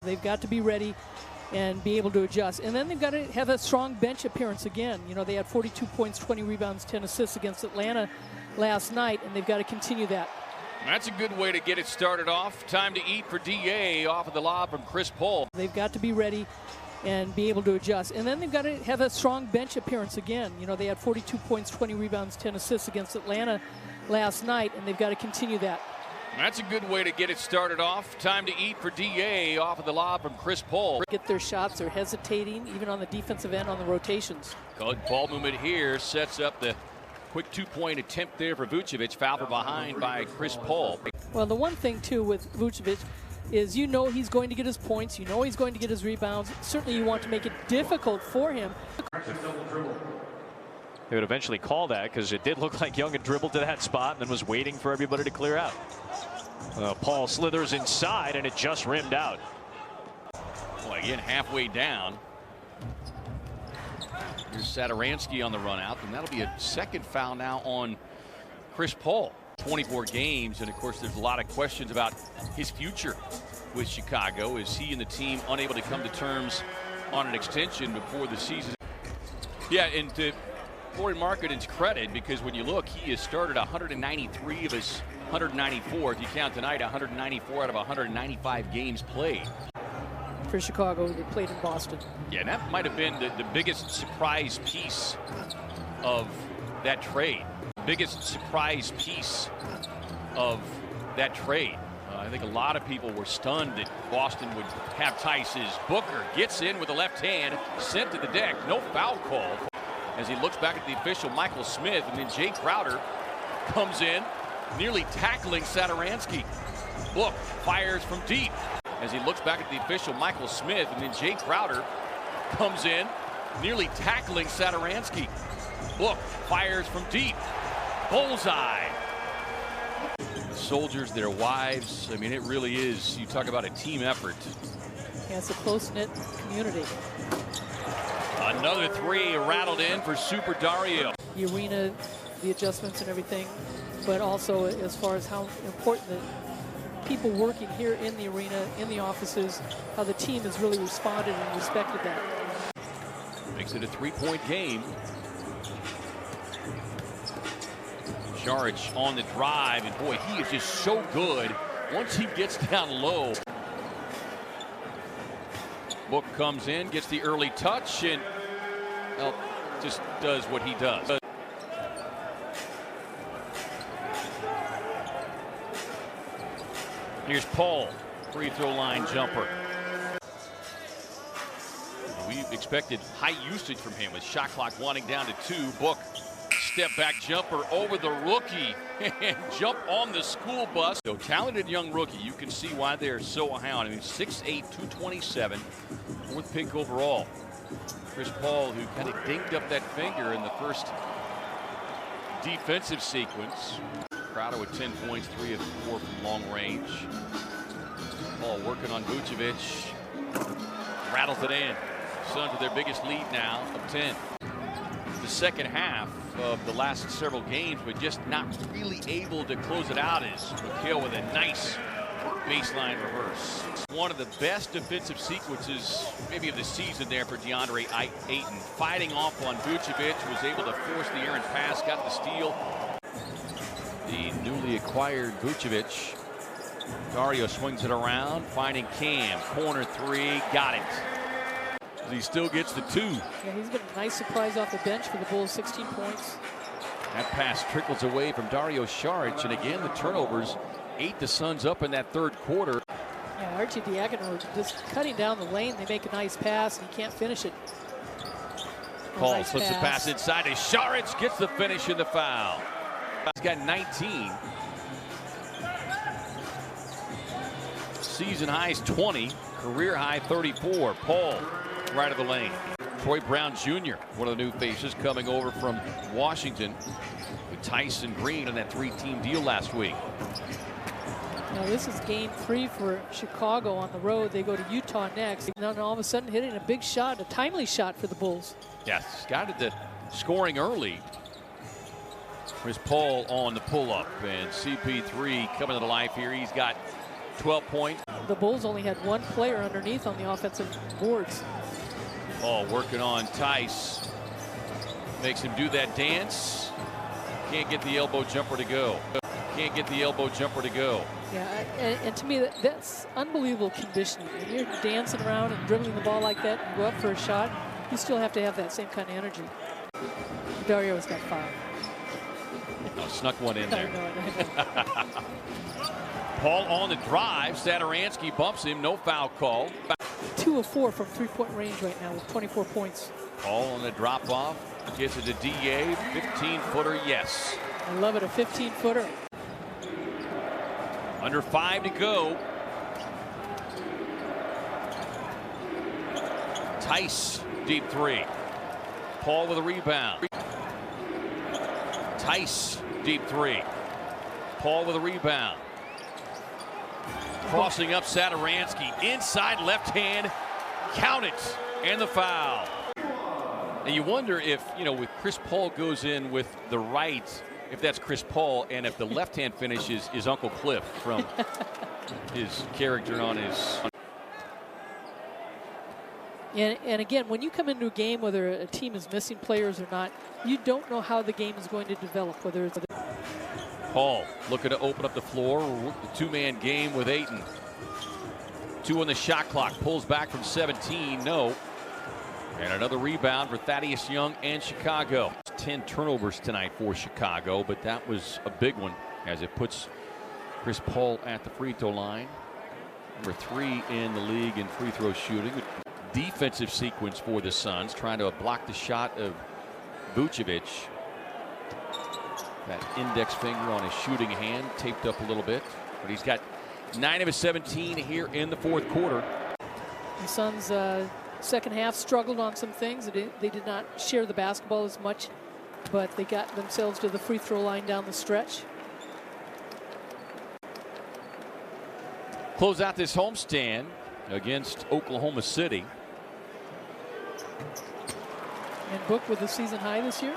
They've got to be ready and be able to adjust. And then they've got to have a strong bench appearance again. You know, they had 42 points, 20 rebounds, 10 assists against Atlanta last night, and they've got to continue that. That's a good way to get it started off. Time to eat for DA off of the lob from Chris Paul. They've got to be ready and be able to adjust. And then they've got to have a strong bench appearance again. You know, they had 42 points, 20 rebounds, 10 assists against Atlanta last night, and they've got to continue that. That's a good way to get it started off. Time to eat for DA off of the lob from Chris Paul. Get their shots. They're hesitating, even on the defensive end on the rotations. Good ball movement here. Sets up the quick two-point attempt there for Vucevic. Foul from behind by Chris Paul. Well, the one thing, too, with Vucevic is you know he's going to get his points. You know he's going to get his rebounds. Certainly you want to make it difficult for him. They would eventually call that because it did look like Young had dribbled to that spot and then was waiting for everybody to clear out. Paul slithers inside and it just rimmed out. Well, again, halfway down. Here's Satoransky on the run out, and that'll be a second foul now on Chris Paul. 24 games, and of course there's a lot of questions about his future with Chicago. Is he and the team unable to come to terms on an extension before the season? Yeah, and to Lauri Markkanen's credit, because when you look, he has started 193 of his 194, if you count tonight, 194 out of 195 games played. For Chicago, they played in Boston. Yeah, and that might have been the biggest surprise piece of that trade. Biggest surprise piece of that trade. I think a lot of people were stunned that Boston would have Tice's. Booker gets in with the left hand, sent to the deck. No foul call. As he looks back at the official, Michael Smith, and then Jay Crowder comes in, nearly tackling Satoransky. Book fires from deep. As he looks back at the official, Michael Smith, and then Jay Crowder comes in, nearly tackling Satoransky. Book fires from deep. Bullseye. The soldiers, their wives. I mean, it really is. You talk about a team effort. Yeah, it's a close-knit community. Another three rattled in for Super Dario. The arena, the adjustments and everything, but also as far as how important the people working here in the arena, in the offices, how the team has really responded and respected that. Makes it a three-point game. Saric on the drive, and boy, he is just so good once he gets down low. Book comes in, gets the early touch, and well, just does what he does. Here's Paul, free throw line jumper. We expected high usage from him with shot clock winding down to 2. Book, step back jumper over the rookie and jump on the school bus. So talented young rookie, you can see why they're so high on him. 6'8", 227, 4th pick overall. Chris Paul, who kind of dinged up that finger in the first defensive sequence. Crowder with 10 points, 3 of 4 from long range. Paul working on Vucevic. Rattles it in. Suns with their biggest lead now of 10. The second half of the last several games, but just not really able to close it out, is McHale with a nice baseline reverse. One of the best defensive sequences maybe of the season there for DeAndre Ayton. Fighting off on Vucevic, was able to force the errant pass, got the steal. The newly acquired Vucevic. Dario swings it around, finding Cam. Corner 3, got it. He still gets the 2. Yeah, he's been a nice surprise off the bench for the Bulls, 16 points. That pass trickles away from Dario Saric, and again the turnovers ate the Suns up in that third quarter. Yeah, Archie Diacono just cutting down the lane. They make a nice pass, and he can't finish it. Paul nice slips the pass inside as Saric gets the finish in the foul. He's got 19. Season high is 20, career high 34. Paul, right of the lane. Troy Brown Jr., one of the new faces coming over from Washington with Tyson Green on that 3-team deal last week. Now this is game 3 for Chicago on the road. They go to Utah next. And then all of a sudden hitting a big shot, a timely shot for the Bulls. Yes, got it to scoring early. Here's Paul on the pull-up, and CP3 coming to life here. He's got 12 points. the Bulls only had one player underneath on the offensive boards. Oh, working on Tice. Makes him do that dance. Can't get the elbow jumper to go. Can't get the elbow jumper to go. Yeah, and to me, that's unbelievable conditioning. When you're dancing around and dribbling the ball like that and go up for a shot, you still have to have that same kind of energy. Dario's got 5. Oh, snuck one in there. I know. Paul on the drive. Satoransky bumps him. No foul call. 2 of 4 from three-point range right now with 24 points. Paul on the drop-off. Gets it to DA. 15-footer, yes. I love it, a 15-footer. Under 5 to go. Tice, deep 3. Paul with a rebound. Tice, deep 3. Paul with a rebound. Crossing up Satoransky. Inside left hand. Count it. And the foul. And you wonder if, with Chris Paul goes in with the right, if that's Chris Paul, and if the left hand finish is Uncle Cliff from his character on his. And again, when you come into a game, whether a team is missing players or not, you don't know how the game is going to develop. Whether it's Paul looking to open up the floor. The two-man game with Ayton. 2 on the shot clock. Pulls back from 17. No. And another rebound for Thaddeus Young and Chicago. 10 turnovers tonight for Chicago, but that was a big one as it puts Chris Paul at the free throw line. Number 3 in the league in free throw shooting. Defensive sequence for the Suns, trying to block the shot of Vucevic. That index finger on his shooting hand taped up a little bit, but he's got 9 of his 17 here in the fourth quarter. The Suns second half struggled on some things. They did not share the basketball as much, but they got themselves to the free throw line down the stretch. Close out this homestand against Oklahoma City. And Book with a season high this year.